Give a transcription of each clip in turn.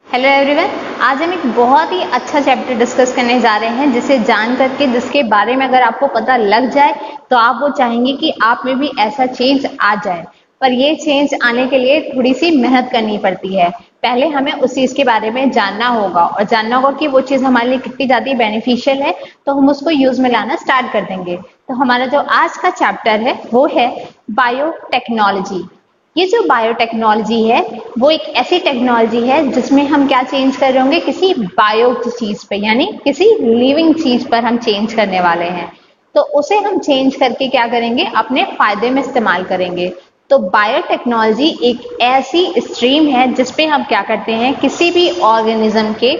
Hello everyone. आज हम एक बहुत ही अच्छा चैप्टर डिस्कस करने जा रहे हैं जिसे जान करके जिसके बारे में अगर आपको पता लग जाए तो आप वो चाहेंगे कि आप में भी ऐसा चेंज आ जाए। पर ये चेंज आने के लिए थोड़ी सी मेहनत करनी पड़ती है। पहले हमें उस चीज के बारे में जानना होगा और जानना होगा कि वो चीज हमारे लिए कितनी ज्यादा बेनिफिशियल है, तो हम उसको यूज में लाना स्टार्ट कर देंगे। तो हमारा जो आज का चैप्टर है वो है बायोटेक्नोलॉजी। ये जो बायोटेक्नोलॉजी है वो एक ऐसी टेक्नोलॉजी है जिसमें हम क्या चेंज कर रहे होंगे, किसी बायो चीज पे यानी किसी लिविंग चीज पर हम चेंज करने वाले हैं। तो उसे हम चेंज करके क्या करेंगे, अपने फायदे में इस्तेमाल करेंगे। तो बायोटेक्नोलॉजी एक ऐसी स्ट्रीम है जिसपे हम क्या करते हैं, किसी भी ऑर्गेनिज्म के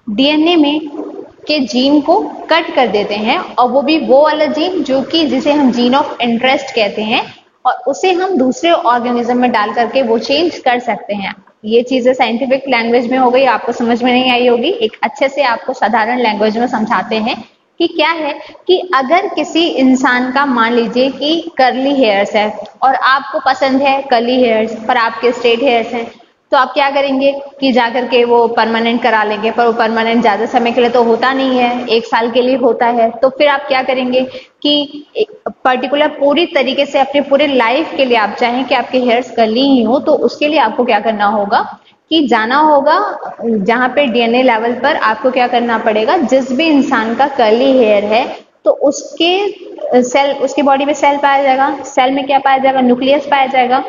डीएनए में के जीन को कट कर देते हैं, और वो भी वो वाला जीन जो कि जिसे हम जीन ऑफ इंटरेस्ट कहते हैं, और उसे हम दूसरे ऑर्गेनिज्म में डाल करके वो चेंज कर सकते हैं। ये चीजें साइंटिफिक लैंग्वेज में हो गई, आपको समझ में नहीं आई होगी। एक अच्छे से आपको साधारण लैंग्वेज में समझाते हैं कि क्या है कि अगर किसी इंसान का मान लीजिए कि कर्ली हेयर्स है और आपको पसंद है कर्ली हेयर्स पर आपके स्ट्रेट हेयर्स हैं, तो आप क्या करेंगे कि जाकर के वो परमानेंट करा लेंगे। पर वो परमानेंट ज्यादा समय के लिए तो होता नहीं है, 1 साल के लिए होता है। तो फिर आप क्या करेंगे कि पर्टिकुलर पूरी तरीके से अपने पूरे लाइफ के लिए आप चाहें कि आपके हेयर्स कर्ली ही हो, तो उसके लिए आपको क्या करना होगा कि जाना होगा जहाँ पे डीएनए लेवल पर आपको क्या करना पड़ेगा, जिस भी इंसान का कर्ली हेयर है तो उसके सेल, उसकी बॉडी में सेल पाया जाएगा। सेल में क्या पाया जाएगा, न्यूक्लियस पाया जाएगा।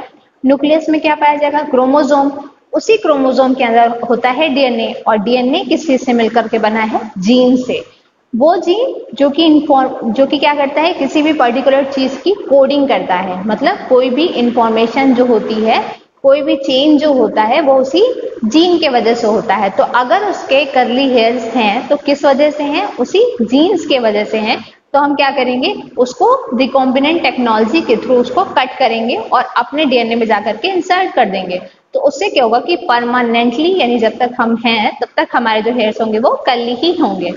न्यूक्लियस में क्या पाया जाएगा, क्रोमोसोम। उसी क्रोमोसोम के अंदर होता है डीएनए, और डीएनए किस चीज से मिलकर के बना है, जीन से। वो जीन जो कि क्या करता है, किसी भी पर्टिकुलर चीज की कोडिंग करता है। मतलब कोई भी इंफॉर्मेशन जो होती है, कोई भी चेंज जो होता है वो उसी जीन के वजह से होता है। तो अगर उसके कर्ली हेयर्स हैं तो किस वजह से हैं, उसी जीन्स के वजह से हैं। तो हम क्या करेंगे, उसको रिकॉम्बिनेंट टेक्नोलॉजी के थ्रू उसको कट करेंगे और अपने डीएनए में जाकर के इंसर्ट कर देंगे। तो उससे क्या होगा कि परमानेंटली यानी जब तक हम हैं तब तक हमारे जो हेयर्स होंगे वो कर्ली ही होंगे।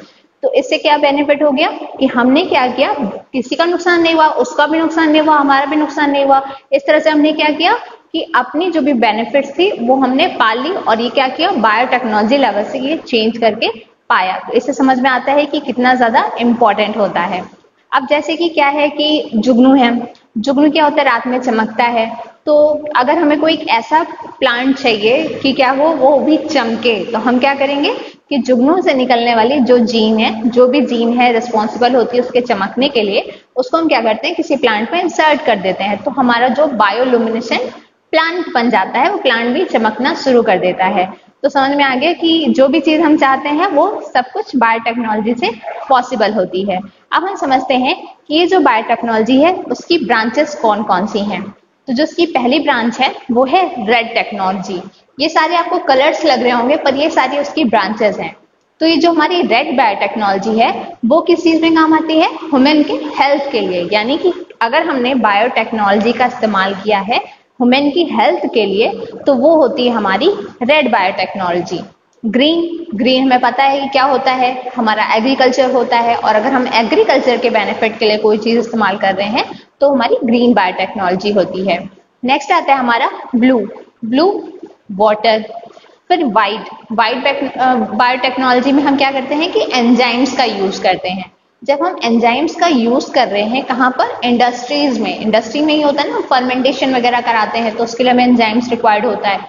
तो इससे क्या बेनिफिट हो गया कि हमने क्या किया, किसी का नुकसान नहीं हुआ, उसका भी नुकसान नहीं हुआ, हमारा भी नुकसान नहीं हुआ। इस तरह से हमने क्या किया कि अपनी जो भी बेनिफिट्स थी वो हमने पा ली, और ये क्या किया, बायोटेक्नोलॉजी लेवल से ये चेंज करके पाया। तो इससे समझ में आता है कि कितना ज्यादा इम्पोर्टेंट होता है। अब जैसे कि क्या है कि जुगनू है, जुगनू क्या होता है, रात में चमकता है। तो अगर हमें कोई एक ऐसा प्लांट चाहिए कि क्या हो वो भी चमके, तो हम क्या करेंगे कि जुगनू से निकलने वाली जो जीन है, जो भी जीन है रिस्पॉन्सिबल होती है उसके चमकने के लिए, उसको हम क्या करते हैं, किसी प्लांट में इंसर्ट कर देते हैं। तो हमारा जो बायोल्यूमिनेशन प्लांट बन जाता है, वो प्लांट भी चमकना शुरू कर देता है। तो समझ में आ गया कि जो भी चीज हम चाहते हैं वो सब कुछ बायोटेक्नोलॉजी से पॉसिबल होती है। अब हम समझते हैं कि ये जो बायोटेक्नोलॉजी है उसकी ब्रांचेस कौन कौन सी हैं। तो जो इसकी पहली ब्रांच है वो है रेड टेक्नोलॉजी। ये सारे आपको कलर्स लग रहे होंगे पर ये सारी उसकी ब्रांचेस हैं। तो ये जो हमारी रेड बायोटेक्नोलॉजी है वो किस चीज में काम आती है, ह्यूमन के हेल्थ के लिए। यानी कि अगर हमने बायोटेक्नोलॉजी का इस्तेमाल किया है ह्यूमन की हेल्थ के लिए तो वो होती है हमारी रेड बायोटेक्नोलॉजी। ग्रीन हमें पता है कि क्या होता है, हमारा एग्रीकल्चर होता है, और अगर हम एग्रीकल्चर के बेनिफिट के लिए कोई चीज इस्तेमाल कर रहे हैं तो हमारी ग्रीन बायोटेक्नोलॉजी होती है। नेक्स्ट आता है हमारा ब्लू वाटर। फिर वाइट बायोटेक्नोलॉजी में हम क्या करते हैं कि एंजाइम्स का यूज करते हैं। जब हम एंजाइम्स का यूज कर रहे हैं कहाँ पर, इंडस्ट्रीज में। इंडस्ट्री में ही होता है ना, फर्मेंटेशन वगैरह कराते हैं तो उसके लिए हमें एंजाइम्स रिक्वायर्ड होता है।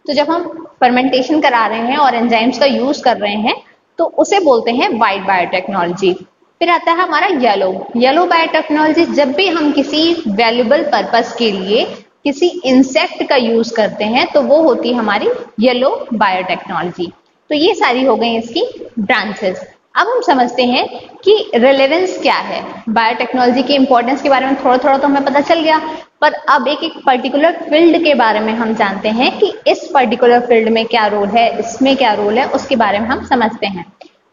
तो जब हम फर्मेंटेशन करा रहे हैं और एंजाइम्स का यूज कर रहे हैं तो उसे बोलते हैं वाइट बायोटेक्नोलॉजी। फिर आता है हमारा येलो बायोटेक्नोलॉजी। जब भी हम किसी वैल्यूबल पर्पस के लिए किसी इंसेक्ट का यूज करते हैं तो वो होती है हमारी येलो बायोटेक्नोलॉजी। तो ये सारी हो गई इसकी ब्रांचेस। अब हम समझते हैं कि रेलेवेंस क्या है। बायोटेक्नोलॉजी की इंपॉर्टेंस के बारे में थोड़ा थोड़ा तो हमें पता चल गया, पर अब एक एक पर्टिकुलर फील्ड के बारे में हम जानते हैं कि इस पर्टिकुलर फील्ड में क्या रोल है, इसमें क्या रोल है, उसके बारे में हम समझते हैं।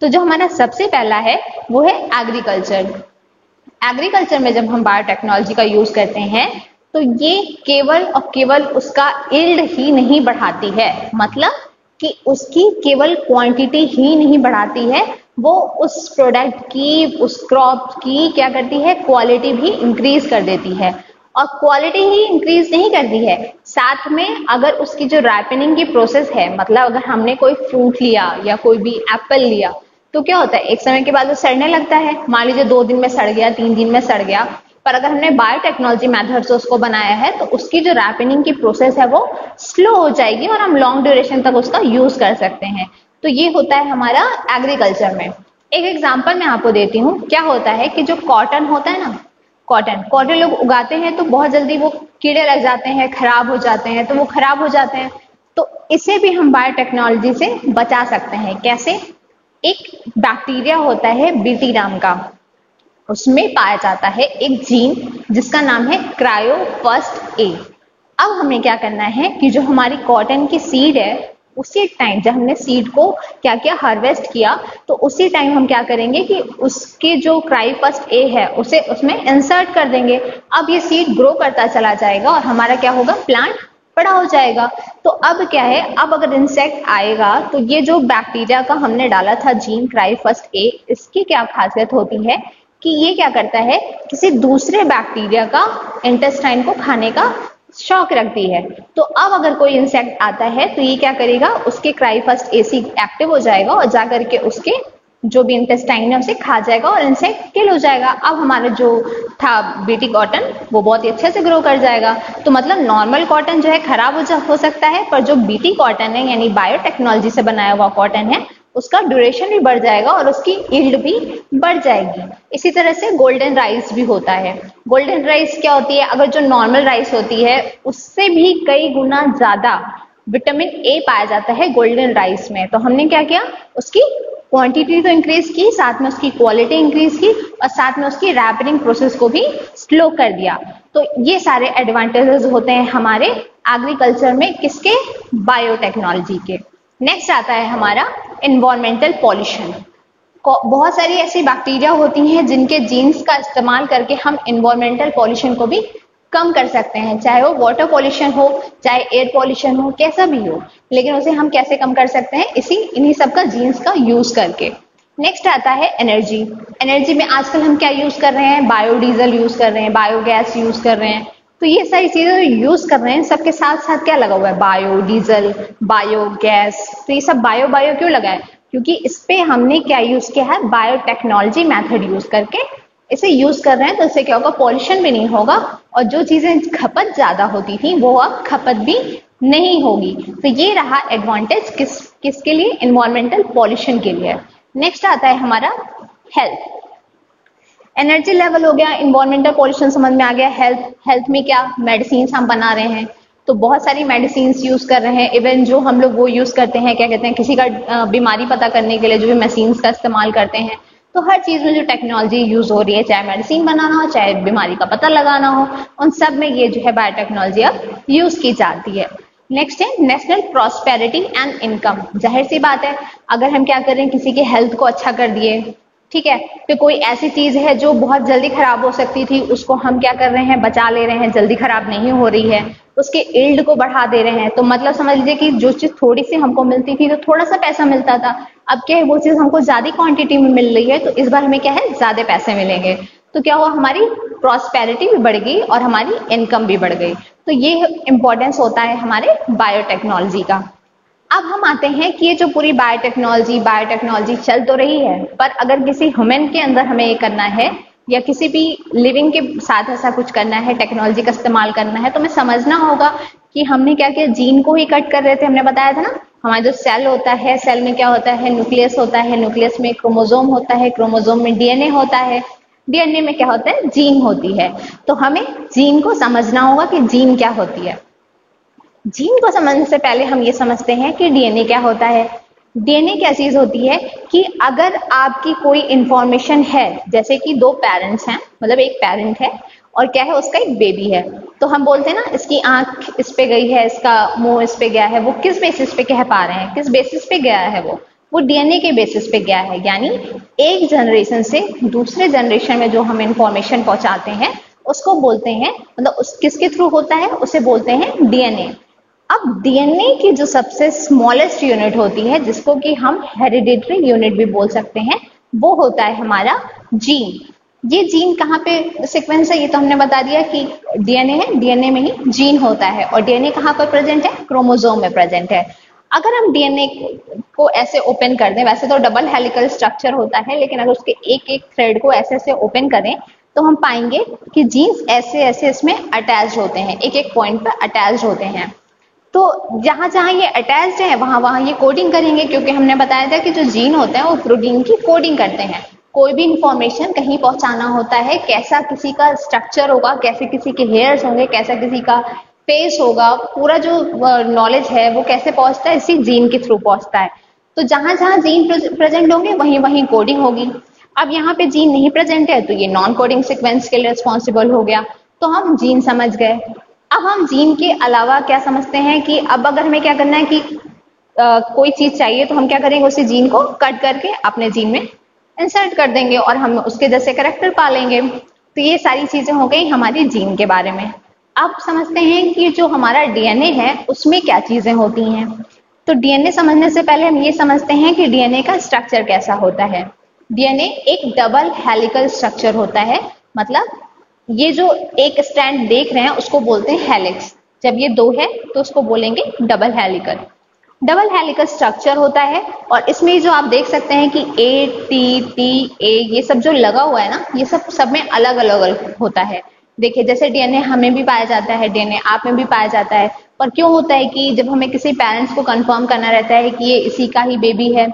तो जो हमारा सबसे पहला है वो है एग्रीकल्चर। एग्रीकल्चर में जब हम बायोटेक्नोलॉजी का यूज करते हैं तो ये केवल और केवल उसका यील्ड ही नहीं बढ़ाती है, मतलब कि उसकी केवल क्वांटिटी ही नहीं बढ़ाती है, वो उस प्रोडक्ट की, उस क्रॉप की क्या करती है, क्वालिटी भी इंक्रीज कर देती है। और क्वालिटी ही इंक्रीज नहीं करती है, साथ में अगर उसकी जो राइपनिंग की प्रोसेस है, मतलब अगर हमने कोई फ्रूट लिया या कोई भी एप्पल लिया तो क्या होता है, एक समय के बाद वो सड़ने लगता है। मान लीजिए 2 दिन में सड़ गया, 3 दिन में सड़ गया, पर अगर हमने बायोटेक्नोलॉजी मेथड से उसको बनाया है तो उसकी जो रैपनिंग की प्रोसेस है वो स्लो हो जाएगी और हम लॉन्ग ड्यूरेशन तक उसका यूज कर सकते हैं। तो ये होता है हमारा एग्रीकल्चर में। एक एग्जांपल मैं आपको देती हूँ। क्या होता है कि जो कॉटन होता है ना, कॉटन लोग उगाते हैं तो बहुत जल्दी वो कीड़े लग जाते हैं, खराब हो जाते हैं, तो वो खराब हो जाते हैं। तो इसे भी हम बायोटेक्नोलॉजी से बचा सकते हैं। कैसे? एक बैक्टीरिया होता है बीटी नाम का, उसमें पाया जाता है एक जीन जिसका नाम है क्रायोफर्स्ट ए। अब हमें क्या करना है कि जो हमारी कॉटन की सीड है, उसी टाइम जब हमने सीड को क्या किया, हार्वेस्ट किया, तो उसी टाइम हम क्या करेंगे कि उसके जो क्रायोफर्स्ट ए है उसे उसमें इंसर्ट कर देंगे। अब ये सीड ग्रो करता चला जाएगा और हमारा क्या होगा, प्लांट बड़ा हो जाएगा। तो अब क्या है, अब अगर इंसेक्ट आएगा तो ये जो बैक्टीरिया का हमने डाला था जीन क्रायोफर्स्ट ए, इसकी क्या खासियत होती है कि ये क्या करता है, किसी दूसरे बैक्टीरिया का इंटेस्टाइन को खाने का शौक रखती है। तो अब अगर कोई इंसेक्ट आता है तो ये क्या करेगा, उसके क्रायोफर्स्ट एसी एक्टिव हो जाएगा और जाकर के उसके जो भी इंटेस्टाइन है उसे खा जाएगा और इंसेक्ट किल हो जाएगा। अब हमारा जो था बीटी कॉटन वो बहुत ही अच्छे से ग्रो कर जाएगा। तो मतलब नॉर्मल कॉटन जो है खराब हो सकता है, पर जो बीटी कॉटन है यानी बायोटेक्नोलॉजी से बनाया हुआ कॉटन है उसका ड्यूरेशन भी बढ़ जाएगा और उसकी यील्ड भी बढ़ जाएगी। इसी तरह से गोल्डन राइस भी होता है। गोल्डन राइस क्या होती है, अगर जो नॉर्मल राइस होती है उससे भी कई गुना ज्यादा विटामिन ए पाया जाता है गोल्डन राइस में। तो हमने क्या किया, उसकी क्वांटिटी तो इंक्रीज की, साथ में उसकी क्वालिटी इंक्रीज की और साथ में उसकी रैपनिंग प्रोसेस को भी स्लो कर दिया। तो ये सारे एडवांटेजेस होते हैं हमारे एग्रीकल्चर में, किसके, बायोटेक्नोलॉजी के। नेक्स्ट आता है हमारा एनवायरमेंटल पॉल्यूशन। बहुत सारी ऐसी बैक्टीरिया होती हैं जिनके जीन्स का इस्तेमाल करके हम एनवायरमेंटल पॉल्यूशन को भी कम कर सकते हैं, चाहे वो वाटर पॉल्यूशन हो, चाहे एयर पॉल्यूशन हो, कैसा भी हो, लेकिन उसे हम कैसे कम कर सकते हैं, इन्हीं सब का जीन्स का यूज करके। नेक्स्ट आता है एनर्जी। एनर्जी में आजकल हम क्या यूज कर रहे हैं, बायोडीजल यूज कर रहे हैं, बायोगैस यूज कर रहे हैं। तो ये सारी चीजें यूज कर रहे हैं, सबके साथ साथ क्या लगा हुआ है, बायोडीजल, बायोगैस। तो ये सब बायो बायो क्यों लगा है, क्योंकि इस पे हमने क्या यूज किया है, बायोटेक्नोलॉजी मेथड यूज करके इसे यूज कर रहे हैं। तो इससे क्या होगा, पॉल्यूशन भी नहीं होगा और जो चीजें खपत ज्यादा होती थी वो अब खपत भी नहीं होगी। तो ये रहा एडवांटेज किसके लिए, एनवायरमेंटल पॉल्यूशन के लिए। नेक्स्ट आता है हमारा हेल्थ। एनर्जी लेवल हो गया, एनवायरमेंटल पॉल्यूशन समझ में आ गया। हेल्थ में क्या, मेडिसिन हम बना रहे हैं, तो बहुत सारी मेडिसिन यूज कर रहे हैं। इवन जो हम लोग वो यूज करते हैं, क्या कहते हैं, किसी का बीमारी पता करने के लिए जो भी मशीन का इस्तेमाल करते हैं, तो हर चीज में जो टेक्नोलॉजी यूज हो रही है, चाहे मेडिसिन बनाना हो, चाहे बीमारी का पता लगाना हो, उन सब में ये जो है बायोटेक्नोलॉजी अब यूज की जाती है। नेक्स्ट है नेशनल प्रॉस्पेरिटी एंड इनकम। जाहिर सी बात है, अगर हम क्या कर रहे हैं, किसी के हेल्थ को अच्छा कर दिए, ठीक है, तो कोई ऐसी चीज है जो बहुत जल्दी खराब हो सकती थी, उसको हम क्या कर रहे हैं, बचा ले रहे हैं, जल्दी खराब नहीं हो रही है, उसके यील्ड को बढ़ा दे रहे हैं। तो मतलब समझ लीजिए कि जो चीज थोड़ी सी हमको मिलती थी तो थोड़ा सा पैसा मिलता था, अब क्या है, वो चीज हमको ज्यादा क्वांटिटी में मिल रही है, तो इस बार हमें क्या है, ज्यादा पैसे मिलेंगे। तो क्या हुआ, हमारी प्रॉस्पेरिटी भी बढ़ गई और हमारी इनकम भी बढ़ गई। तो ये इंपॉर्टेंस होता है हमारे बायोटेक्नोलॉजी का। अब हम आते हैं कि ये जो पूरी बायोटेक्नोलॉजी चल तो रही है, पर अगर किसी ह्यूमन के अंदर हमें ये करना है या किसी भी लिविंग के साथ ऐसा कुछ करना है, टेक्नोलॉजी का इस्तेमाल करना है, तो हमें समझना होगा कि हमने क्या किया, जीन को ही कट कर रहे थे। हमने बताया था ना, हमारा जो सेल होता है, सेल में क्या होता है, न्यूक्लियस होता है, न्यूक्लियस में क्रोमोजोम होता है, क्रोमोजोम में डीएनए होता है, डीएनए में क्या होता है, जीन होती है। तो हमें जीन को समझना होगा कि जीन क्या होती है। जीन को समझने से पहले हम ये समझते हैं कि डीएनए क्या होता है। डीएनए क्या चीज होती है कि अगर आपकी कोई इंफॉर्मेशन है, जैसे कि 2 पेरेंट्स हैं, मतलब एक पेरेंट है और क्या है, उसका एक बेबी है, तो हम बोलते हैं ना, इसकी आंख इस पे गई है, इसका मुंह इस पे गया है। वो किस बेसिस पे कह पा रहे हैं, किस बेसिस पे गया है, वो डीएनए के बेसिस पे गया है। यानी एक जनरेशन से दूसरे जनरेशन में जो हम इंफॉर्मेशन पहुंचाते हैं उसको बोलते हैं, मतलब उस किसके थ्रू होता है, उसे बोलते हैं डीएनए। अब डीएनए की जो सबसे स्मॉलेस्ट यूनिट होती है, जिसको कि हम हेरिडिटरी यूनिट भी बोल सकते हैं, वो होता है हमारा जीन। ये जीन कहाँ पे सीक्वेंस है, ये तो हमने बता दिया कि डीएनए है, डीएनए में ही जीन होता है। और डीएनए कहाँ पर प्रेजेंट है, क्रोमोसोम में प्रेजेंट है। अगर हम डीएनए को ऐसे ओपन कर दें, वैसे तो डबल हेलिकल स्ट्रक्चर होता है, लेकिन अगर उसके एक एक थ्रेड को ऐसे ऐसे ओपन करें तो हम पाएंगे कि जीन्स ऐसे ऐसे इसमें अटैच होते हैं, एक एक पॉइंट पर अटैच होते हैं। तो जहां जहां ये अटैच्ड है वहां वहां ये कोडिंग करेंगे, क्योंकि हमने बताया था कि जो जीन होते हैं वो प्रोटीन की कोडिंग करते हैं। कोई भी इंफॉर्मेशन कहीं पहुंचाना होता है, कैसा किसी का स्ट्रक्चर होगा, कैसे किसी के हेयर्स होंगे, कैसा किसी का फेस होगा, पूरा जो नॉलेज है वो कैसे पहुंचता है, इसी जीन के थ्रू पहुंचता है। तो जहां जहां जीन प्रेजेंट होंगे वहीं वहीं कोडिंग होगी। अब यहाँ पे जीन नहीं प्रेजेंट है तो ये नॉन कोडिंग सीक्वेंस के लिए रिस्पॉन्सिबल हो गया, तो हम जीन समझ गए। अब हम जीन के अलावा क्या समझते हैं कि अब अगर हमें क्या करना है कि कोई चीज चाहिए तो हम क्या करेंगे, उसी जीन को कट करके अपने जीन में इंसर्ट कर देंगे और हम उसके जैसे कैरेक्टर पालेंगे। तो ये सारी चीजें हो गई हमारी जीन के बारे में। अब समझते हैं कि जो हमारा डीएनए है उसमें क्या चीजें होती हैं। तो डीएनए समझने से पहले हम ये समझते हैं कि डीएनए का स्ट्रक्चर कैसा होता है। डीएनए एक डबल हेलिकल स्ट्रक्चर होता है, मतलब ये जो एक स्ट्रैंड देख रहे हैं उसको बोलते हैं हेलिक्स। जब ये दो है तो उसको बोलेंगे double helical. Double helical structure होता है और इसमें जो आप देख सकते हैं कि ए टी टी ए ये सब जो लगा हुआ है ना, ये सब में अलग अलग होता है। देखिए जैसे डीएनए हमें भी पाया जाता है, डीएनए आप में भी पाया जाता है, पर क्यों होता है कि जब हमें किसी पेरेंट्स को कंफर्म करना रहता है कि ये इसी का ही बेबी है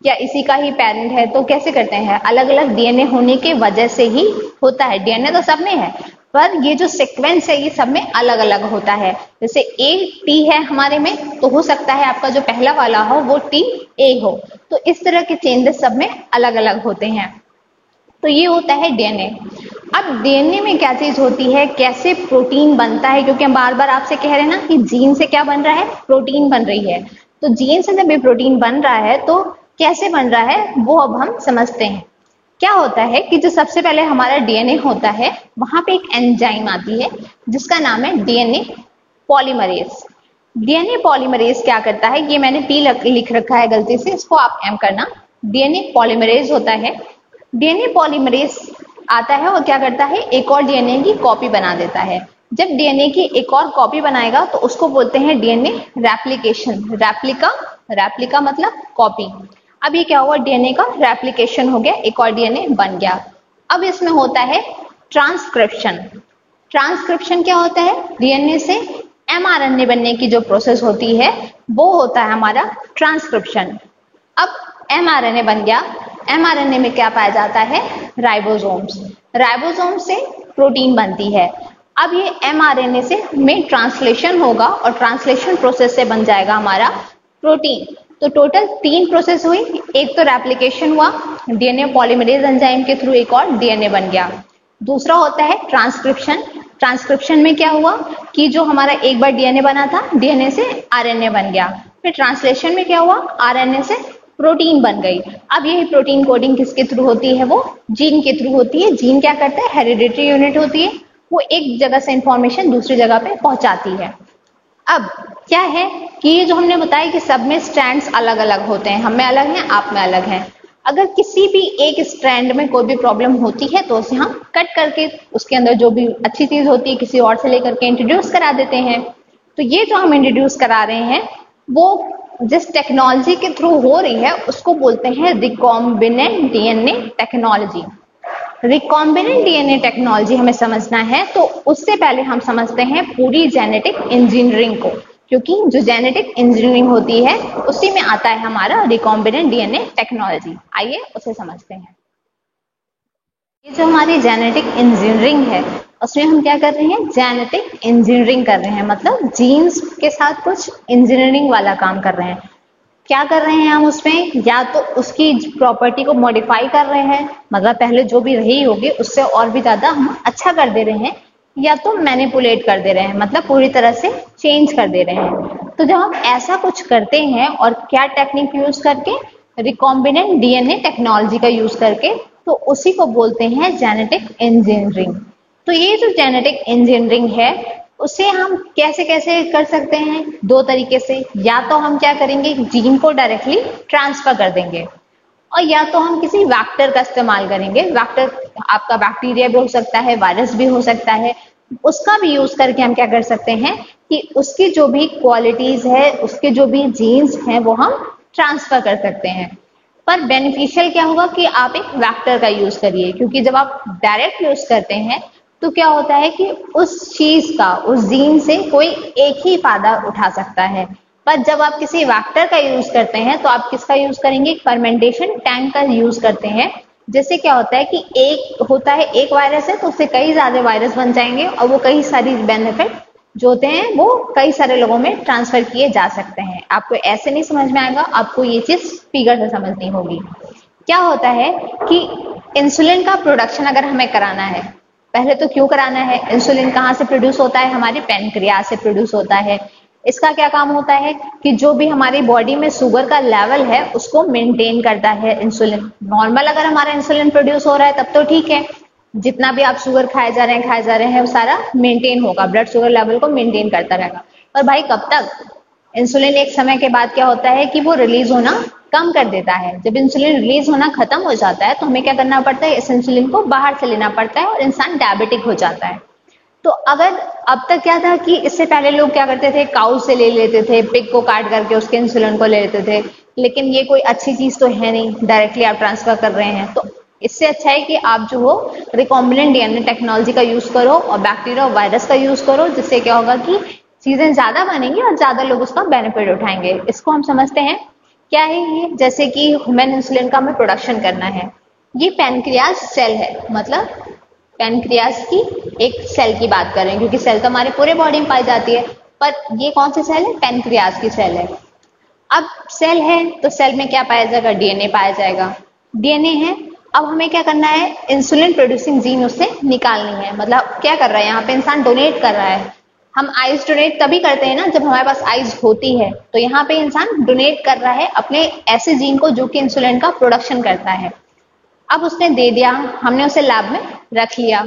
या इसी का ही पेरेंट है, तो कैसे करते हैं, अलग अलग डीएनए होने के वजह से ही होता है। डीएनए तो सब में है पर ये जो सीक्वेंस है ये सब में अलग अलग होता है। जैसे ए टी है हमारे में, तो हो सकता है आपका जो पहला वाला हो वो टी ए हो। तो इस तरह के चेंजेस सब में अलग अलग होते हैं। तो ये होता है डीएनए। अब डीएनए में क्या चीज होती है, कैसे प्रोटीन बनता है, क्योंकि हम बार बार आपसे कह रहे हैं ना कि जीन से क्या बन रहा है, प्रोटीन बन रही है। तो जीन से जब ये प्रोटीन बन रहा है तो कैसे बन रहा है वो अब हम समझते हैं। क्या होता है कि जो सबसे पहले हमारा डीएनए होता है वहां पे एक एंजाइम आती है जिसका नाम है डीएनए पॉलीमरेज। डीएनए पॉलीमरेज क्या करता है, ये मैंने पी लिख रखा है गलती से, इसको आप एम करना। डीएनए पॉलीमरेज होता है। डीएनए पॉलीमरेज आता है और क्या करता है, एक और डीएनए की कॉपी बना देता है। जब डीएनए की एक और कॉपी बनाएगा तो उसको बोलते हैं डीएनए रेप्लिकेशन। रेप्लिका मतलब कॉपी। अब ये क्या हुआ, डीएनए का रेप्लिकेशन हो गया, एक और डीएनए बन गया। अब इसमें होता है ट्रांसक्रिप्शन। ट्रांसक्रिप्शन क्या होता है, डीएनए से एमआरएनए बनने की जो प्रोसेस होती है वो होता है हमारा ट्रांसक्रिप्शन। अब एमआरएनए बन गया, एमआरएनए में क्या पाया जाता है, राइबोसोम्स। राइबोसोम से प्रोटीन बनती है। अब ये एमआरएनए से में ट्रांसलेशन होगा और ट्रांसलेशन प्रोसेस से बन जाएगा हमारा प्रोटीन। तो टोटल 3 प्रोसेस हुई, एक तो रेप्लिकेशन हुआ, डीएनए पॉलीमरेज एंजाइम के थ्रू एक और डीएनए बन गया। दूसरा होता है ट्रांसक्रिप्शन। ट्रांसक्रिप्शन में क्या हुआ कि जो हमारा एक बार डीएनए बना था, डीएनए से आरएनए बन गया। फिर ट्रांसलेशन में क्या हुआ, आरएनए से प्रोटीन बन गई। अब यही प्रोटीन कोडिंग किसके थ्रू होती है, वो जीन के थ्रू होती है। जीन क्या करता है, हेरिडिटरी यूनिट होती है, वो एक जगह से इंफॉर्मेशन दूसरी जगह पे पहुंचाती है। अब क्या है कि ये जो हमने बताया कि सब में स्ट्रैंड्स अलग अलग होते हैं, हम में अलग हैं, आप में अलग हैं। अगर किसी भी एक स्ट्रैंड में कोई भी प्रॉब्लम होती है तो उसे हम कट करके उसके अंदर जो भी अच्छी चीज होती है किसी और से लेकर के इंट्रोड्यूस करा देते हैं। तो ये जो हम इंट्रोड्यूस करा रहे हैं वो जिस टेक्नोलॉजी के थ्रू हो रही है उसको बोलते हैं recombinant DNA technology. Recombinant DNA technology हमें समझना है तो उससे पहले हम समझते हैं पूरी जेनेटिक इंजीनियरिंग को, क्योंकि जो जेनेटिक इंजीनियरिंग होती है उसी में आता है हमारा रिकॉम्बिनेंट डीएनए टेक्नोलॉजी। आइए उसे समझते हैं। ये जो हमारी जेनेटिक इंजीनियरिंग है उसमें हम क्या कर रहे हैं, जेनेटिक इंजीनियरिंग कर रहे हैं, मतलब जीन्स के साथ कुछ इंजीनियरिंग वाला काम कर रहे हैं। क्या कर रहे हैं हम उसमें, या तो उसकी प्रॉपर्टी को मॉडिफाई कर रहे हैं, मतलब पहले जो भी रही होगी उससे और भी ज्यादा हम अच्छा कर दे रहे हैं, या तो मैनिपुलेट कर दे रहे हैं, मतलब पूरी तरह से चेंज कर दे रहे हैं। तो जब हम ऐसा कुछ करते हैं और क्या टेक्निक यूज करके, रिकॉम्बिनेंट डीएनए टेक्नोलॉजी का यूज करके, तो उसी को बोलते हैं जेनेटिक इंजीनियरिंग। तो ये जो जेनेटिक इंजीनियरिंग है उसे हम कैसे कैसे कर सकते हैं, 2 तरीके से। या तो हम क्या करेंगे, जीन को डायरेक्टली ट्रांसफर कर देंगे, और या तो हम किसी वेक्टर का इस्तेमाल करेंगे। वेक्टर आपका बैक्टीरिया भी हो सकता है, वायरस भी हो सकता है, उसका भी यूज करके हम क्या कर सकते हैं कि उसकी जो भी क्वालिटीज है, उसके जो भी जीन्स हैं वो हम ट्रांसफर कर सकते हैं। पर बेनिफिशियल क्या होगा कि आप एक वेक्टर का यूज करिए, क्योंकि जब आप डायरेक्ट यूज करते हैं तो क्या होता है कि उस चीज का, उस जीन से कोई एक ही फायदा उठा सकता है। पर जब आप किसी वेक्टर का यूज करते हैं तो आप किसका यूज करेंगे, फर्मेंटेशन टैंक का यूज करते हैं। जिससे क्या होता है कि एक होता है, एक वायरस है तो उससे कई ज्यादा वायरस बन जाएंगे और वो कई सारी बेनिफिट जो होते हैं वो कई सारे लोगों में ट्रांसफर किए जा सकते हैं। आपको ऐसे नहीं समझ में आएगा, आपको ये चीज फिगर से समझनी होगी। क्या होता है कि इंसुलिन का प्रोडक्शन अगर हमें कराना है, पहले तो क्यों कराना है, इंसुलिन कहाँ से प्रोड्यूस होता है, हमारे पैनक्रियाज से प्रोड्यूस होता है। इसका क्या काम होता है कि जो भी हमारी बॉडी में शुगर का लेवल है उसको मेंटेन करता है इंसुलिन। नॉर्मल अगर हमारा इंसुलिन प्रोड्यूस हो रहा है तब तो ठीक है, जितना भी आप शुगर खाए जा रहे हैं वो सारा मेंटेन होगा, ब्लड शुगर लेवल को मेंटेन करता रहेगा। पर भाई कब तक, इंसुलिन एक समय के बाद क्या होता है कि वो रिलीज होना कम कर देता है। जब इंसुलिन रिलीज होना खत्म हो जाता है तो हमें क्या करना पड़ता है, इस इंसुलिन को बाहर से लेना पड़ता है और इंसान डायबिटिक हो जाता है। तो अगर अब तक क्या था कि इससे पहले लोग क्या करते थे, काउ से ले लेते थे, पिग को काट करके उसके इंसुलिन को ले लेते थे, लेकिन ये कोई अच्छी चीज तो है नहीं, डायरेक्टली आप ट्रांसफर कर रहे हैं। तो इससे अच्छा है कि आप जो हो रिकॉम्बिनेंट डीएनए टेक्नोलॉजी का यूज करो और बैक्टीरिया और वायरस का यूज करो, जिससे क्या होगा कि चीजें ज्यादा बनेंगी और ज्यादा लोग उसका बेनिफिट उठाएंगे। इसको हम समझते हैं क्या है ये, जैसे कि ह्यूमन इंसुलिन का हमें प्रोडक्शन करना है। ये पैनक्रियाज सेल है, मतलब पैनक्रियाज की एक सेल की बात कर रहे हैं, क्योंकि सेल तो हमारे पूरे बॉडी में पाई जाती है, पर ये कौन सी सेल है, पैनक्रियाज की सेल है। अब सेल है तो सेल में क्या पाया जाएगा, डीएनए पाया जाएगा। डीएनए है, अब हमें क्या करना है, इंसुलिन प्रोड्यूसिंग जीन उससे निकालनी है। मतलब क्या कर रहा है यहाँ पे, इंसान डोनेट कर रहा है। हम आइज डोनेट तभी करते हैं ना जब हमारे पास आइज होती है, तो यहाँ पे इंसान डोनेट कर रहा है अपने ऐसे जीन को जो कि इंसुलिन का प्रोडक्शन करता है। अब उसने दे दिया, हमने उसे लैब में रख लिया।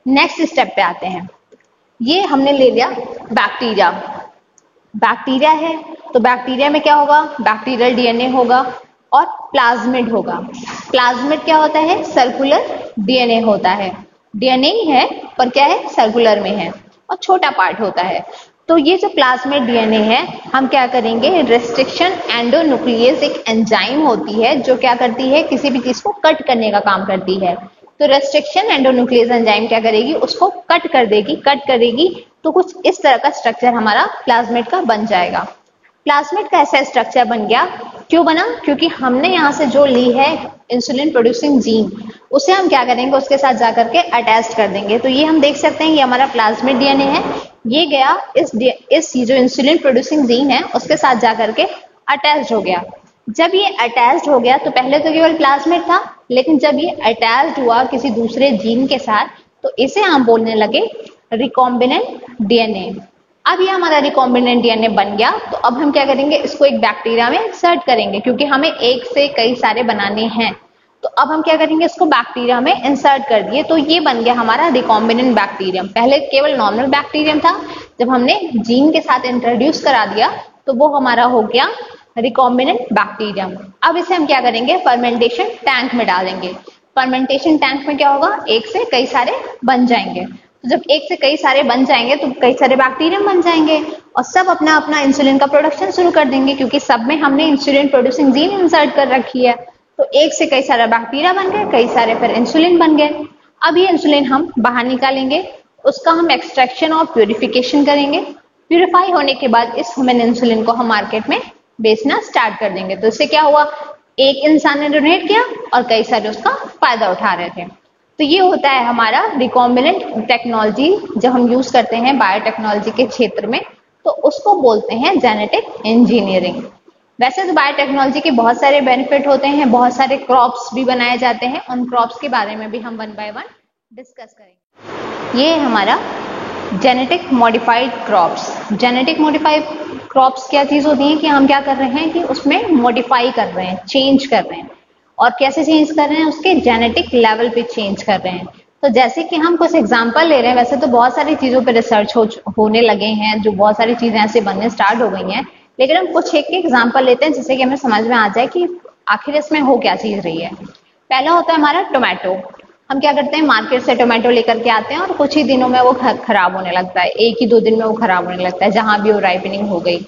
नेक्स्ट स्टेप पे आते हैं, ये हमने ले लिया बैक्टीरिया। बैक्टीरिया है तो बैक्टीरिया में क्या होगा, बैक्टीरियल डीएनए होगा और प्लाज्मिड होगा। प्लाज्मिड क्या होता है, सर्कुलर डीएनए होता है। डीएनए ही है पर क्या है, सर्कुलर में है और छोटा पार्ट होता है। तो ये जो प्लाज्मिड डीएनए है, हम क्या करेंगे, रेस्ट्रिक्शन एंडोन्यूक्लियस एक एंजाइम होती है जो क्या करती है, किसी भी चीज को कट करने का काम करती है। तो रेस्ट्रिक्शन एंडोन्यूक्लियस एंजाइम क्या करेगी, उसको कट कर देगी। कट करेगी तो कुछ इस तरह का स्ट्रक्चर हमारा प्लाज्मिड का बन जाएगा। प्लाज्मिड का ऐसा स्ट्रक्चर बन गया, क्यों बना, क्योंकि हमने यहाँ से जो ली है इंसुलिन प्रोड्यूसिंग जीन, उसे हम क्या करेंगे, उसके साथ जाकर के अटैच कर देंगे। तो ये हम देख सकते हैं ये हमारा प्लाज्मिड डीएनए है, ये गया इस जो इंसुलिन प्रोड्यूसिंग जीन है उसके साथ जाकर के अटैच हो गया। जब ये अटैच हो गया तो पहले तो केवल प्लाज्मिड था, लेकिन जब ये अटैच हुआ किसी दूसरे जीन के साथ तो इसे हम बोलने लगे रिकॉम्बिनेंट डीएनए। अब ये हमारा रिकॉम्बिनेंट डीएनए बन गया, तो अब हम क्या करेंगे, इसको एक बैक्टीरिया में इंसर्ट करेंगे, क्योंकि हमें एक से कई सारे बनाने हैं। तो अब हम क्या करेंगे, इसको बैक्टीरिया में इंसर्ट कर दिए, तो ये बन गया हमारा रिकॉम्बिनेंट बैक्टीरियम। पहले केवल नॉर्मल बैक्टीरियम था, जब हमने जीन के साथ इंट्रोड्यूस करा दिया तो वो हमारा हो गया रिकॉम्बिनेंट बैक्टीरियम। अब इसे हम क्या करेंगे, फर्मेंटेशन टैंक में डालेंगे। फर्मेंटेशन टैंक में क्या होगा, एक से कई सारे बन जाएंगे। तो जब एक से कई सारे बन जाएंगे तो कई सारे बैक्टीरियम बन जाएंगे और सब अपना अपना इंसुलिन का प्रोडक्शन शुरू कर देंगे, क्योंकि सब में हमने इंसुलिन प्रोड्यूसिंग जीन इंसर्ट कर रखी है। तो एक से कई सारा बैक्टीरिया बन गए, कई सारे फिर इंसुलिन बन गए। अब ये इंसुलिन हम बाहर निकालेंगे, उसका हम एक्सट्रैक्शन और प्यूरिफिकेशन करेंगे। प्यूरिफाई होने के बाद इस ह्यूमन इंसुलिन को हम मार्केट में बेचना स्टार्ट कर देंगे। तो इससे क्या हुआ, एक इंसान ने डोनेट किया और कई सारे उसका फायदा उठा रहे थे। तो ये होता है हमारा रिकॉम्बिनेंट टेक्नोलॉजी, जब हम यूज करते हैं बायोटेक्नोलॉजी के क्षेत्र में तो उसको बोलते हैं जेनेटिक इंजीनियरिंग। वैसे तो बायोटेक्नोलॉजी के बहुत सारे बेनिफिट होते हैं, बहुत सारे क्रॉप्स भी बनाए जाते हैं, उन क्रॉप्स के बारे में भी हम वन बाय वन डिस्कस करेंगे। ये हमारा genetic modified crops. Genetic modified crops क्या चीज होती है कि हम क्या कर रहे हैं कि उसमें मॉडिफाई कर रहे हैं, चेंज कर रहे हैं। और कैसे चेंज कर रहे हैं, उसके जेनेटिक लेवल पे चेंज कर रहे हैं। तो जैसे कि हम कुछ एग्जांपल ले रहे हैं, वैसे तो बहुत सारी चीजों पे रिसर्च होने लगे हैं, जो बहुत सारी चीजें ऐसे बनने स्टार्ट हो गई हैं, लेकिन हम कुछ एक एग्जांपल लेते हैं जिससे कि हमें समझ में आ जाए कि आखिर इसमें हो क्या चीज रही है। पहला होता है हमारा टोमेटो। हम क्या करते हैं, मार्केट से टोमेटो लेकर के आते हैं और कुछ ही दिनों में वो खराब होने लगता है, 1 ही 2 दिन में वो खराब होने लगता है जहां भी वो राइपनिंग हो गई।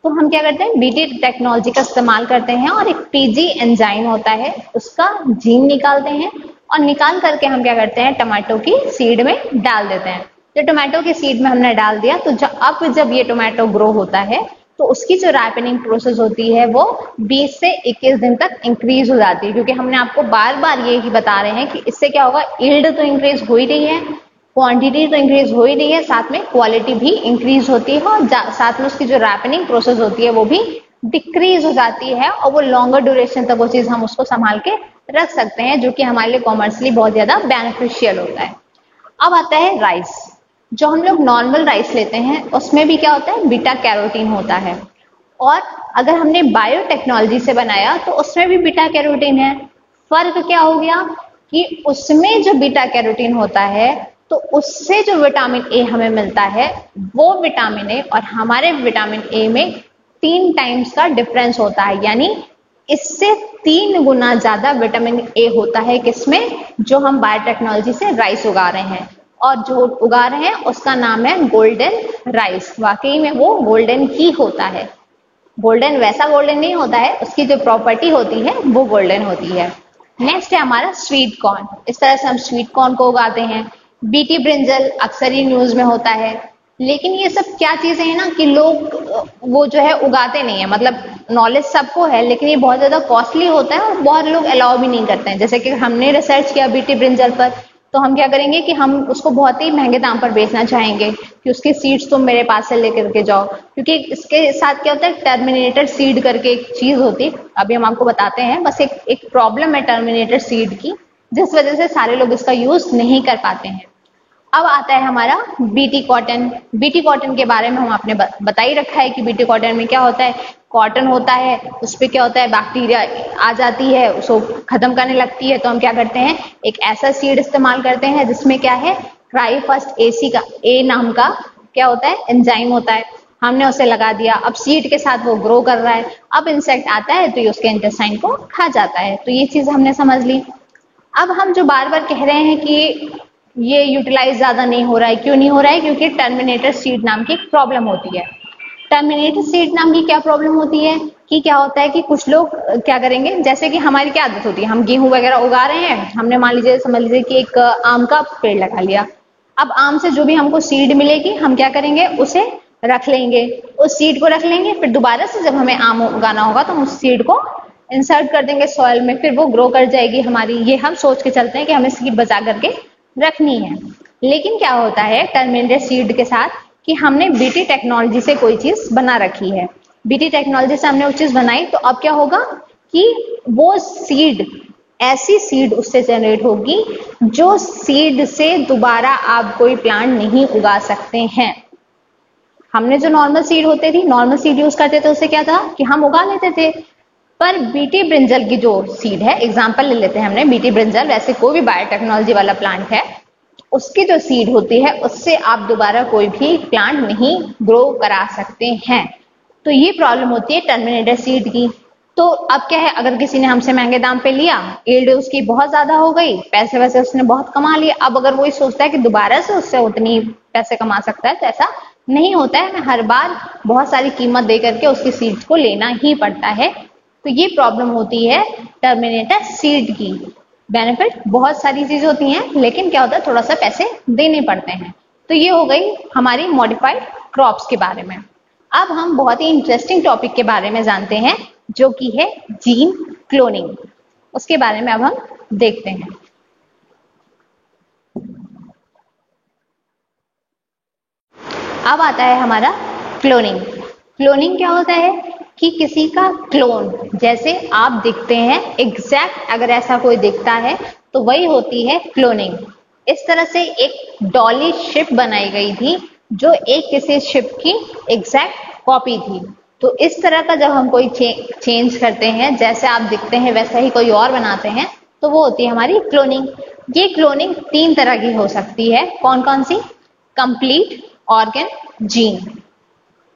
तो हम क्या करते हैं, बीटी टेक्नोलॉजी का इस्तेमाल करते हैं और एक पीजी एंजाइम होता है उसका जीन निकालते हैं और निकाल करके हम क्या करते हैं, टमाटो की सीड में डाल देते हैं। तो टोमेटो की सीड में हमने डाल दिया तो जब ये टोमेटो ग्रो होता है तो उसकी जो राइपनिंग प्रोसेस होती है वो 20 से 21 दिन तक इंक्रीज हो जाती है, क्योंकि हमने आपको बार बार ये ही बता रहे हैं कि इससे क्या होगा, यील्ड तो इंक्रीज हो ही रही है, क्वांटिटी तो इंक्रीज हो ही रही है, साथ में क्वालिटी भी इंक्रीज होती है और साथ में उसकी जो रैपनिंग प्रोसेस होती है वो भी डिक्रीज हो जाती है और वो लॉन्गर ड्यूरेशन तक वो चीज हम उसको संभाल के रख सकते हैं, जो कि हमारे लिए कॉमर्शियली बहुत ज्यादा बेनिफिशियल होता है। अब आता है राइस। जो हम लोग नॉर्मल राइस लेते हैं उसमें भी क्या होता है, बीटा कैरोटीन होता है, और अगर हमने बायोटेक्नोलॉजी से बनाया तो उसमें भी बीटा कैरोटीन है। फर्क क्या हो गया कि उसमें जो बीटा कैरोटीन होता है तो उससे जो विटामिन ए हमें मिलता है वो विटामिन ए और हमारे विटामिन ए में 3 टाइम्स का डिफरेंस होता है, यानी इससे 3 गुना ज्यादा विटामिन ए होता है किसमें, जो हम बायोटेक्नोलॉजी से राइस उगा रहे हैं। और जो उगा रहे हैं उसका नाम है गोल्डन राइस। वाकई में वो गोल्डन ही होता है, गोल्डन वैसा गोल्डन नहीं होता है, उसकी जो प्रॉपर्टी होती है वो गोल्डन होती है। नेक्स्ट है हमारा स्वीट कॉर्न। इस तरह से हम स्वीट कॉर्न को उगाते हैं। बीटी ब्रिंजल अक्सर ही न्यूज में होता है, लेकिन ये सब क्या चीजें हैं ना कि लोग वो जो है उगाते नहीं है, मतलब नॉलेज सबको है लेकिन ये बहुत ज्यादा कॉस्टली होता है और बहुत लोग अलाउ भी नहीं करते हैं। जैसे कि हमने रिसर्च किया बीटी ब्रिंजल पर, तो हम क्या करेंगे कि हम उसको बहुत ही महंगे दाम पर बेचना चाहेंगे कि उसकी सीड्स तुम मेरे पास से लेकर के जाओ, क्योंकि इसके साथ क्या होता है, टर्मिनेटर सीड करके एक चीज होती है, अभी हम आपको बताते हैं। बस एक प्रॉब्लम है टर्मिनेटर सीड की, जिस वजह से सारे लोग इसका यूज नहीं कर पाते हैं। अब आता है हमारा बीटी कॉटन। बीटी कॉटन के बारे में हम आपने बता ही रखा है कि बीटी कॉटन में क्या होता है, कॉटन होता है, उस पर क्या होता है, बैक्टीरिया आ जाती है, उसको खत्म करने लगती है। तो हम क्या करते हैं, एक ऐसा सीड इस्तेमाल करते हैं जिसमें क्या है, ट्राइफर्स्ट एसी का ए नाम का क्या होता है, एंजाइम होता है। हमने उसे लगा दिया, अब सीड के साथ वो ग्रो कर रहा है, अब इंसेक्ट आता है तो ये उसके इंटेस्टाइन को खा जाता है। तो ये चीज हमने समझ ली। अब हम जो बार बार कह रहे हैं कि ये यूटिलाइज ज्यादा नहीं हो रहा है, क्यों नहीं हो रहा है, क्योंकि टर्मिनेटर सीड नाम की एक प्रॉब्लम होती है। टर्मिनेटर सीड नाम की क्या प्रॉब्लम होती है कि क्या होता है कि कुछ लोग क्या करेंगे, जैसे कि हमारी क्या आदत होती है, हम गेहूं वगैरह उगा रहे हैं, हमने मान लीजिए समझ लीजिए कि एक आम का पेड़ लगा लिया। अब आम से जो भी हमको सीड मिलेगी हम क्या करेंगे, उसे रख लेंगे, उस सीड को रख लेंगे, फिर दोबारा से जब हमें आम उगाना होगा तो हम उस सीड को इंसर्ट कर देंगे सॉइल में, फिर वो ग्रो कर जाएगी हमारी। ये हम सोच के चलते हैं कि हमें सीड बचा करके रखनी है। लेकिन क्या होता है टर्मिनेटर सीड के साथ कि हमने बीटी टेक्नोलॉजी से कोई चीज बना रखी है, बीटी टेक्नोलॉजी से हमने वो चीज बनाई, तो अब क्या होगा कि वो सीड, ऐसी सीड उससे जनरेट होगी जो सीड से दोबारा आप कोई प्लांट नहीं उगा सकते हैं। हमने जो नॉर्मल सीड होते थी, नॉर्मल सीड यूज करते थे, उससे क्या था कि हम उगा लेते थे। पर बीटी ब्रिंजल की जो सीड है, एग्जांपल ले लेते हैं हमने बीटी ब्रिंजल, वैसे कोई भी बायोटेक्नोलॉजी वाला प्लांट है, उसकी जो सीड होती है उससे आप दोबारा कोई भी प्लांट नहीं ग्रो करा सकते हैं। तो ये प्रॉब्लम होती है टर्मिनेटर सीड की। तो अब क्या है, अगर किसी ने हमसे महंगे दाम पे लिया, यील्ड उसकी बहुत ज्यादा हो गई, पैसे वैसे उसने बहुत कमा लिए, अब अगर वही सोचता है कि दोबारा से उससे उतनी पैसे कमा सकता है, तो ऐसा नहीं होता है। हमें हर बार बहुत सारी कीमत दे करके उसकी सीड्स को लेना ही पड़ता है। तो ये प्रॉब्लम होती है टर्मिनेटर सीड की। बेनिफिट बहुत सारी चीजें होती हैं, लेकिन क्या होता है, थोड़ा सा पैसे देने पड़ते हैं। तो ये हो गई हमारी मॉडिफाइड क्रॉप्स के बारे में। अब हम बहुत ही इंटरेस्टिंग टॉपिक के बारे में जानते हैं, जो कि है जीन क्लोनिंग। उसके बारे में अब हम देखते हैं। अब आता है हमारा क्लोनिंग। क्लोनिंग क्या होता है कि किसी का क्लोन, जैसे आप दिखते हैं एग्जैक्ट, अगर ऐसा कोई दिखता है तो वही होती है क्लोनिंग। इस तरह से एक डॉली शिप बनाई गई थी जो एक किसी शिप की एग्जैक्ट कॉपी थी। तो इस तरह का जब हम कोई चेंज करते हैं, जैसे आप दिखते हैं वैसा ही कोई और बनाते हैं, तो वो होती है हमारी क्लोनिंग। ये क्लोनिंग 3 तरह की हो सकती है। कौन कौन सी? Complete, organ, gene.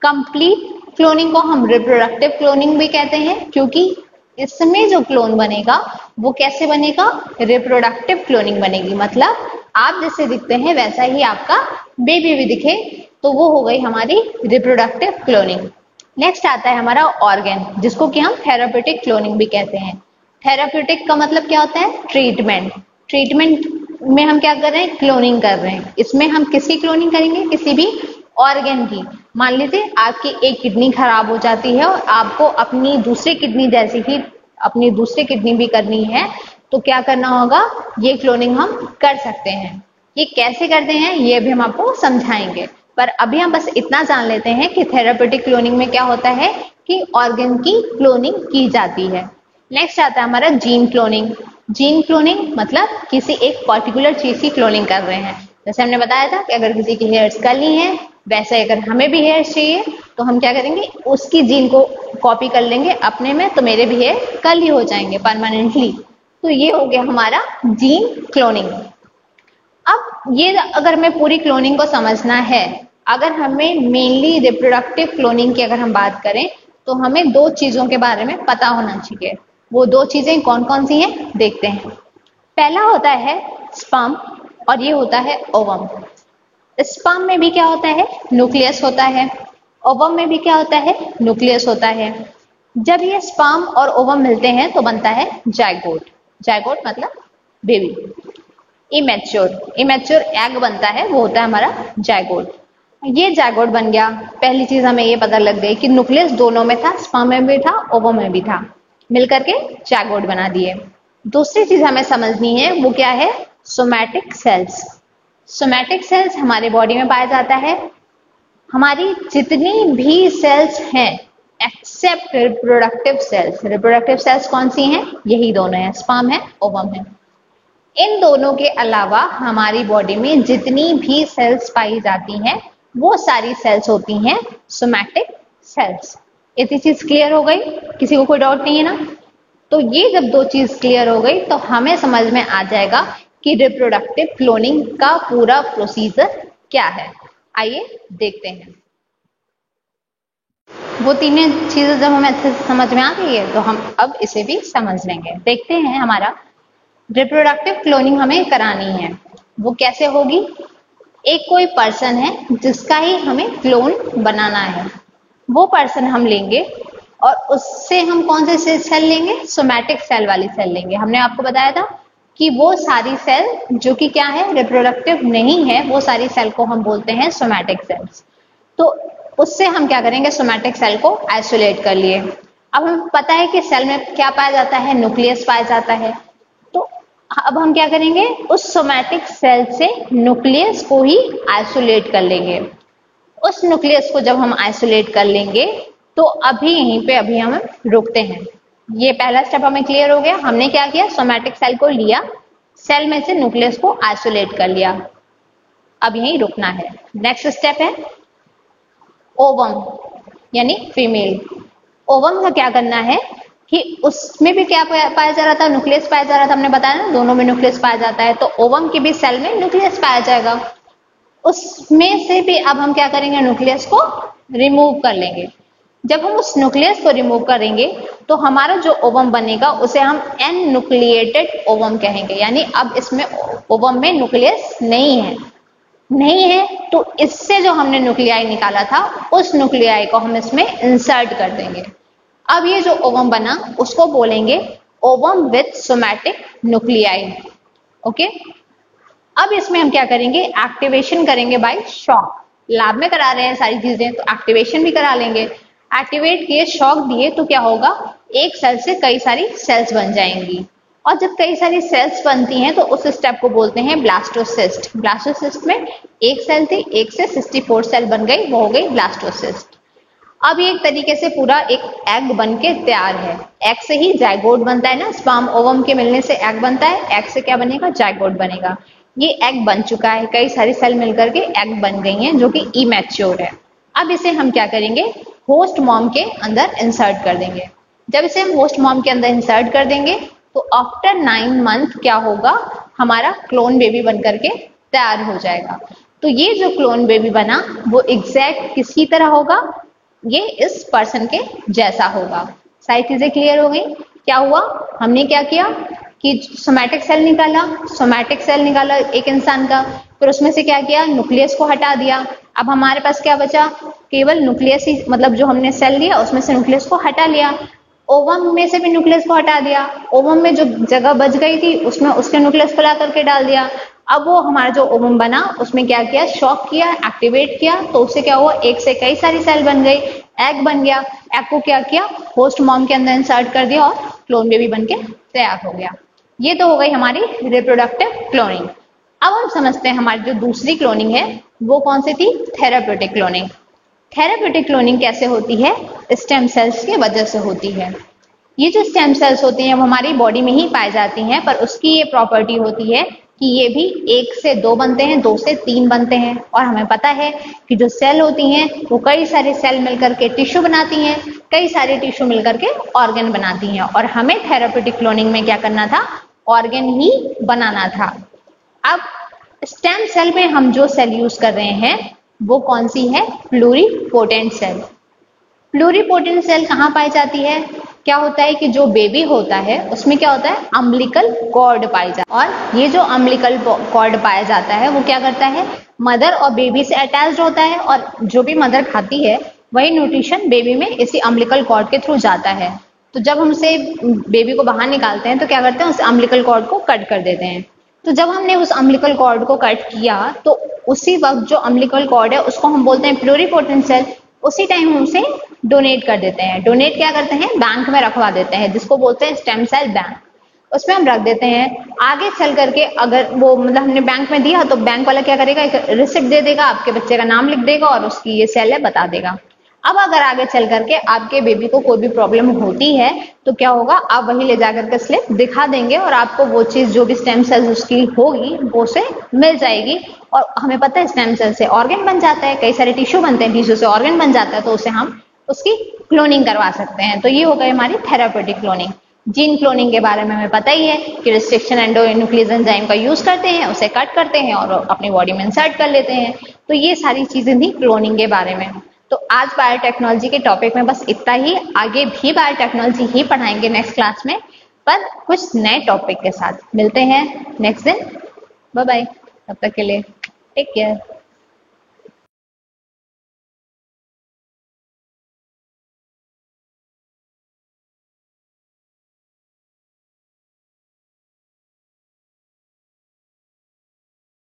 Complete cloning को हम रिप्रोडक्टिव क्लोनिंग भी कहते हैं, क्योंकि इसमें जो क्लोन बनेगा वो कैसे बनेगा, रिप्रोडक्टिव क्लोनिंग बनेगी, मतलब आप जैसे दिखते हैं वैसा ही आपका बेबी भी दिखे, तो वो हो गई हमारी रिप्रोडक्टिव क्लोनिंग। नेक्स्ट आता है हमारा ऑर्गन, जिसको कि हम थेराप्यूटिक क्लोनिंग भी कहते हैं। थेराप्यूटिक का मतलब क्या होता है, ट्रीटमेंट। ट्रीटमेंट में हम क्या कर रहे हैं, क्लोनिंग कर रहे हैं। इसमें हम किसकी क्लोनिंग करेंगे, किसी भी ऑर्गन की। मान लीजिए आपकी एक किडनी खराब हो जाती है और आपको अपनी दूसरी किडनी जैसी ही अपनी दूसरी किडनी भी करनी है, तो क्या करना होगा, ये क्लोनिंग हम कर सकते हैं। ये कैसे करते हैं ये भी हम आपको समझाएंगे, पर अभी हम बस इतना जान लेते हैं कि थेराप्यूटिक क्लोनिंग में क्या होता है कि ऑर्गन की क्लोनिंग की जाती है। नेक्स्ट आता है हमारा जीन क्लोनिंग। जीन क्लोनिंग मतलब किसी एक पर्टिकुलर चीज की क्लोनिंग कर रहे हैं। जैसे हमने बताया था कि अगर किसी की हेयर्स कर्ली हैं, वैसे अगर हमें भी हेयर्स चाहिए तो हम क्या करेंगे, उसकी जीन को कॉपी कर लेंगे अपने में, तो मेरे भी हेयर कर्ली हो जाएंगे परमानेंटली। तो ये हो गया हमारा जीन क्लोनिंग। अब ये अगर हमें पूरी क्लोनिंग को समझना है, अगर हमें मेनली रिप्रोडक्टिव क्लोनिंग की अगर हम बात करें, तो हमें दो चीजों के बारे में पता होना चाहिए। वो दो चीजें कौन कौन सी हैं देखते हैं। पहला होता है स्पर्म और ये होता है ओवम। स्पर्म में भी क्या होता है, न्यूक्लियस होता है। ओवम में भी क्या होता है, न्यूक्लियस होता है। जब ये स्पर्म और ओवम मिलते हैं तो बनता है जाइगोट। जाइगोट मतलब बेबी। इमेच्योर एग बनता है, वो होता है हमारा जाइगोट। ये जाइगोट बन गया। पहली चीज हमें ये पता लग गई कि न्यूक्लियस दोनों में था, स्पर्म में भी था, ओवम में भी था, मिलकर के जाइगोट बना दिए। दूसरी चीज हमें समझनी है वो क्या है, सोमैटिक सेल्स। सोमैटिक सेल्स हमारे बॉडी में पाया जाता है। हमारी जितनी भी सेल्स हैं except reproductive cells. Reproductive cells कौन सी हैं, यही दोनों हैं, स्पर्म है, ओवम है। इन दोनों के अलावा हमारी बॉडी में जितनी भी सेल्स पाई जाती हैं वो सारी सेल्स होती हैं सोमैटिक सेल्स। इतनी चीज क्लियर हो गई, किसी को कोई डाउट नहीं है ना। तो ये जब दो चीज क्लियर हो गई तो हमें समझ में आ जाएगा कि रिप्रोडक्टिव क्लोनिंग का पूरा प्रोसीजर क्या है। आइए देखते हैं। वो तीनों चीजें जब हमें अच्छे से समझ में आ गई है तो हम अब इसे भी समझ लेंगे। देखते हैं हमारा रिप्रोडक्टिव क्लोनिंग हमें करानी है वो कैसे होगी। एक कोई पर्सन है जिसका ही हमें क्लोन बनाना है। वो पर्सन हम लेंगे और उससे हम कौन से सेल लेंगे, सोमैटिक सेल वाली सेल लेंगे। हमने आपको बताया था कि वो सारी सेल जो कि क्या है, रिप्रोडक्टिव नहीं है, वो सारी सेल को हम बोलते हैं सोमैटिक सेल्स। तो उससे हम क्या करेंगे, सोमैटिक सेल को आइसोलेट कर लिए। अब हमें पता है कि सेल में क्या पाया जाता है, न्यूक्लियस पाया जाता है। तो अब हम क्या करेंगे, उस सोमैटिक सेल से न्यूक्लियस को ही आइसोलेट कर लेंगे। उस न्यूक्लियस को जब हम आइसोलेट कर लेंगे तो अभी यहीं पे अभी हम रुकते हैं। ये पहला स्टेप हमें क्लियर हो गया। हमने क्या किया, सोमैटिक सेल को लिया, सेल में से न्यूक्लियस को आइसोलेट कर लिया, अब यहीं रुकना है। नेक्स्ट स्टेप है ओवम यानी फीमेल। ओवम का क्या करना है कि उसमें भी क्या पाया जा रहा था, न्यूक्लियस पाया जा रहा था। हमने बताया ना, दोनों में न्यूक्लियस पाया जाता है, तो ओवम के भी सेल में न्यूक्लियस पाया जाएगा। उसमें से भी अब हम क्या करेंगे, न्यूक्लियस को रिमूव कर लेंगे। जब हम उस न्यूक्लियस को रिमूव करेंगे तो हमारा जो ओवम बनेगा उसे हम एन न्यूक्लिएटेड ओवम कहेंगे। यानी अब इसमें ओवम में न्यूक्लियस नहीं है, तो इससे जो हमने न्यूक्लियाई निकाला था उस न्यूक्लियाई को हम इसमें इंसर्ट कर देंगे। अब ये जो ओवम बना उसको बोलेंगे ovum with somatic nuclei. Okay, अब इसमें हम क्या करेंगे, एक्टिवेशन करेंगे बाय शॉक। लैब में करा रहे हैं सारी चीजें, तो एक्टिवेशन भी करा लेंगे। एक्टिवेट किए, शॉक दिए, तो क्या होगा, एक सेल से कई सारी सेल्स बन जाएंगी। और जब कई सारी सेल्स बनती हैं तो उस स्टेप को बोलते हैं ब्लास्टोसिस्ट। ब्लास्टोसिस्ट में एक सेल थी, एक से 64 सेल बन गई, वो हो गई ब्लास्टोसिस्ट। अब ये एक तरीके से पूरा एक एग बन के तैयार है। एग से ही जाइगोट बनता है ना, स्पर्म ओवम के मिलने से एग बनता है, एग से क्या बनेगा, जाइगोट बनेगा। ये एग बन चुका है, कई सारी सेल मिलकर के एग बन गई हैं जो कि इमैच्योर है। अब इसे हम क्या करेंगे, होस्ट मॉम के अंदर इंसर्ट कर देंगे। जब इसे हम होस्ट मॉम के अंदर इंसर्ट कर देंगे तो आफ्टर 9 मंथ क्या होगा, हमारा क्लोन बेबी बनकर के तैयार हो जाएगा। तो ये जो क्लोन बेबी बना वो एग्जैक्ट किसकी तरह होगा, ये इस पर्सन के जैसा होगा। सारी चीजें क्लियर हो गई। क्या हुआ, हमने क्या किया कि सोमैटिक सेल निकाला एक इंसान का, फिर उसमें से क्या किया, न्यूक्लियस को हटा दिया। अब हमारे पास क्या बचा, केवल न्यूक्लियस ही, मतलब जो हमने सेल लिया उसमें से न्यूक्लियस को हटा लिया। ओवम में से भी न्यूक्लियस को हटा दिया, ओवम में जो जगह बच गई थी उसमें उसके न्यूक्लियस को ला करके डाल दिया। अब वो हमारा जो ओवम बना उसमें क्या किया, शॉक किया, एक्टिवेट किया, तो उससे क्या हुआ, एक से कई सारी सेल बन गई, एग बन गया। एग को क्या किया, होस्ट मॉम के अंदर इंसर्ट कर दिया और क्लोन बेबी बन के तैयार हो गया। ये तो हो गई हमारी रिप्रोडक्टिव क्लोनिंग। अब हम समझते हैं हमारी जो दूसरी क्लोनिंग है वो कौन सी थी, थेराप्यूटिक क्लोनिंग। थेराप्यूटिक क्लोनिंग कैसे होती है, स्टेम सेल्स की वजह से होती है। ये जो स्टेम सेल्स होती हैं वो हमारी बॉडी में ही पाई जाती हैं, पर उसकी ये प्रॉपर्टी होती है कि ये भी 1 से 2 बनते हैं, 2 से 3 बनते हैं। और हमें पता है कि जो सेल होती हैं वो कई सारे सेल मिलकर के टिश्यू बनाती हैं, कई सारे टिश्यू मिलकर के ऑर्गन बनाती हैं, और हमें थेराप्यूटिक क्लोनिंग में क्या करना था, ऑर्गन ही बनाना था। अब स्टेम सेल में हम जो सेल यूज कर रहे हैं वो कौन सी है, प्लूरीपोटेंट सेल। प्लूरीपोटेंट सेल कहाँ पाई जाती है, क्या होता है कि जो बेबी होता है उसमें क्या होता है, अम्बिलिकल कॉर्ड पाई जाती है, और ये जो अम्बिलिकल कॉर्ड पाया जाता है वो क्या करता है, मदर और बेबी से अटैच्ड होता है, और जो भी मदर खाती है वही न्यूट्रिशन बेबी में इसी अम्बिलिकल कॉर्ड के थ्रू जाता है। तो जब हम उसे बेबी को बाहर निकालते हैं तो क्या करते हैं, उस अम्बिलिकल कॉर्ड को कट कर देते हैं। तो जब हमने उस अम्बिलिकल कॉर्ड को कट किया तो उसी वक्त जो अम्बिलिकल कॉर्ड है उसको हम बोलते हैं प्लूरीपोटेंट सेल, उसी टाइम हम उसे डोनेट कर देते हैं। डोनेट क्या करते हैं, बैंक में रखवा देते हैं, जिसको बोलते हैं स्टेम सेल बैंक, उसमें हम रख देते हैं। आगे चल करके अगर वो मतलब हमने बैंक में दिया तो बैंक वाला क्या करेगा, एक रिसिप्ट दे देगा, आपके बच्चे का नाम लिख देगा और उसकी ये सेल है बता देगा। अब अगर आगे चल करके आपके बेबी को कोई भी प्रॉब्लम होती है तो क्या होगा, आप वही ले जाकर के स्लिप दिखा देंगे और आपको वो चीज जो भी स्टेम सेल्स उसकी होगी वो उसे मिल जाएगी। और हमें पता है स्टेम सेल से ऑर्गन बन जाता है, कई सारे टिश्यू बनते हैं, टिश्यू से ऑर्गन बन जाता है, तो उसे हम उसकी क्लोनिंग करवा सकते हैं। तो ये हो गई हमारी थेराप्यूटिक क्लोनिंग। जीन क्लोनिंग के बारे में हमें पता ही है कि रिस्ट्रिक्शन एंडोन्यूक्लियस एंजाइम का यूज करते हैं, उसे कट करते हैं और अपनी बॉडी में इंसर्ट कर लेते हैं। तो ये सारी चीजें थी क्लोनिंग के बारे में। तो आज बायोटेक्नोलॉजी के टॉपिक में बस इतना ही, आगे भी बायोटेक्नोलॉजी ही पढ़ाएंगे नेक्स्ट क्लास में, पर कुछ नए टॉपिक के साथ। मिलते हैं नेक्स्ट दिन, बाय बाय, तब तक के लिए टेक केयर।